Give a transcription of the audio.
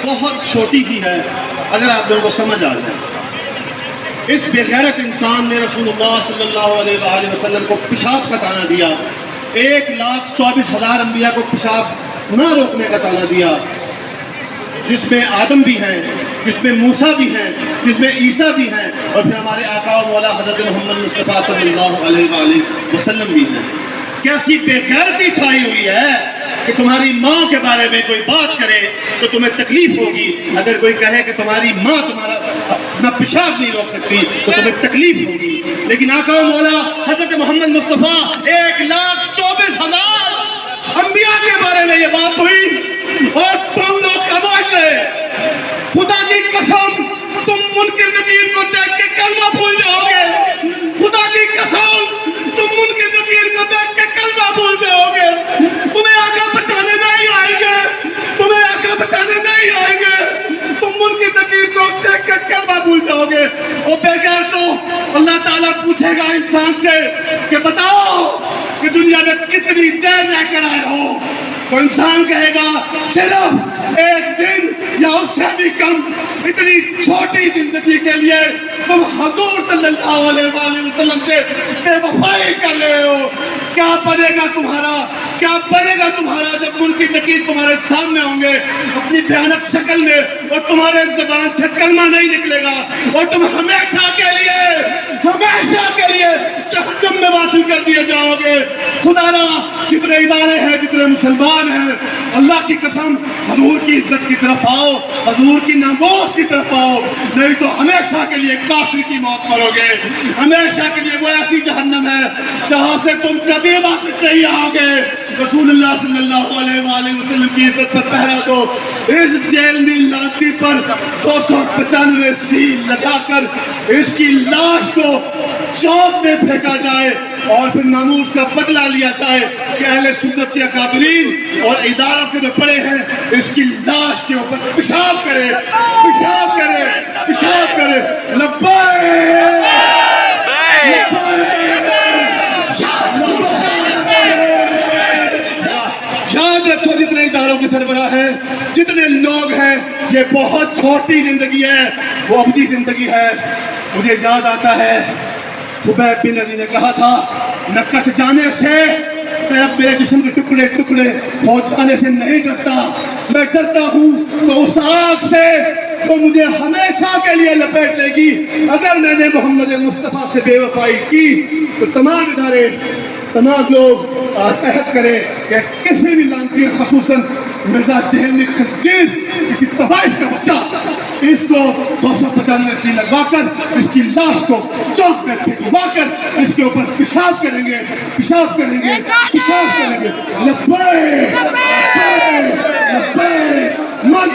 بہت چھوٹی سی ہے اگر آپ لوگوں کو سمجھ آ جائے. اس بے غیرت انسان نے رسول اللہ صلی اللہ علیہ وآلہ وسلم کو پیشاب کا طعنہ دیا. 1,24,000 انبیاء کو پیشاب نہ روکنے کا طعنہ دیا، جس میں آدم بھی ہیں، جس میں موسیٰ بھی ہیں، جس میں عیسیٰ بھی ہیں، اور پھر ہمارے آقا و مولا حضرت محمد مصطفیٰ صلی اللہ علیہ وآلہ وسلم بھی ہیں. کیسی بے غیرتی چھائی ہوئی ہے کہ تمہاری ماں کے بارے میں کوئی بات کرے تو تمہیں تکلیف ہوگی، اگر کوئی کہے کہ تمہاری ماں تمہارا اپنا پیشاب نہیں روک سکتی تو تمہیں تکلیف ہوگی. لیکن آقا و مولا حضرت محمد مصطفیٰ 1,24,000 انبیاء کے بارے میں یہ بات ہوئی اور تم لوگ خاموش رہے. خدا کی قسم تم منکر نکیر کو دیکھ کے کلمہ بھول جاؤ گے. خدا کی قسم تم منکر نکیر کو دیکھ کے کلمہ بھول جاؤ گے. تمہیں آقا بچانے نہیں آئیں گے، تمہیں آقا بچانے نہیں آئیں گے. تم منکر نکیر کو دیکھ کے کلمہ بھول جاؤ گے. اور بغیر تو اللہ تعالیٰ پوچھے گا انسان سے کہ بتاؤ کہ دنیا میں کتنی دیر رہ کر آئے ہو. تو انسان کہے گا صرف 1 دن یا اس سے بھی کم. اتنی چھوٹی زندگی کے لیے تم حضور صلی اللہ علیہ وآلہ وسلم سے بے وفائی کر رہے ہو. کیا بنے گا تمہارا، کیا بنے گا تمہارا جب منکر نکیر تمہارے سامنے ہوں گے اپنی بھیانک شکل میں اور تمہارے زبان سے کلمہ نہیں نکلے گا اور تم ہمیشہ کے لیے جہنم میں واصل کر دیے جاؤ گے. خدا را جتنے ادارے ہیں، جتنے مسلمان ہیں، اللہ کی قسم حضور کی عزت کی طرف آؤ، حضور کی ناموس کی طرف آؤ، نہیں تو ہمیشہ کے لیے کافر کی موت مرو گے. ہمیشہ کے لیے وہ ایسی جہنم ہے جہاں سے تم کبھی واپس نہیں آؤ گے. رسول اللہ صلی اللہ علیہ وآلہ وسلم کی عزت پر پہرا دو. اس جیل میں لانتی پر 295 سیل لگا کر اس کی لاش کو چوک میں پھینکا جائے اور پھر ناموس کا بدلہ لیا جائے کہ اہل سنت کے اکابرین اور اداروں کے جو بڑے ہیں اس کی لاش کے اوپر پیشاب کرے. یاد رکھو جتنے اداروں کے سربراہ ہیں، جتنے لوگ ہیں، یہ بہت چھوٹی زندگی ہے، وہ ابدی زندگی ہے. مجھے یاد آتا ہے خبیب بن عدی نے کہا تھا میں کٹ جانے سے، میں میرے جسم کے ٹکڑے ہو جانے سے نہیں ڈرتا، میں ڈرتا ہوں تو اس آگ سے جو مجھے ہمیشہ کے لیے لپیٹ لے گی. اگر میں نے محمد مصطفیٰ سے بے وفائی کی تو تمام ادارے، تمام لوگ عہد کریں کہ کسی بھی لانتی، خصوصاً مرزا جہنی خنزیر، کسی طوائف کا بچہ، اس کو 295 سیل لگوا کر اس کی لاش کو چوک میں پھینکوا کر اس کے اوپر پیشاب کریں گے. لبیک لبیک لبیک من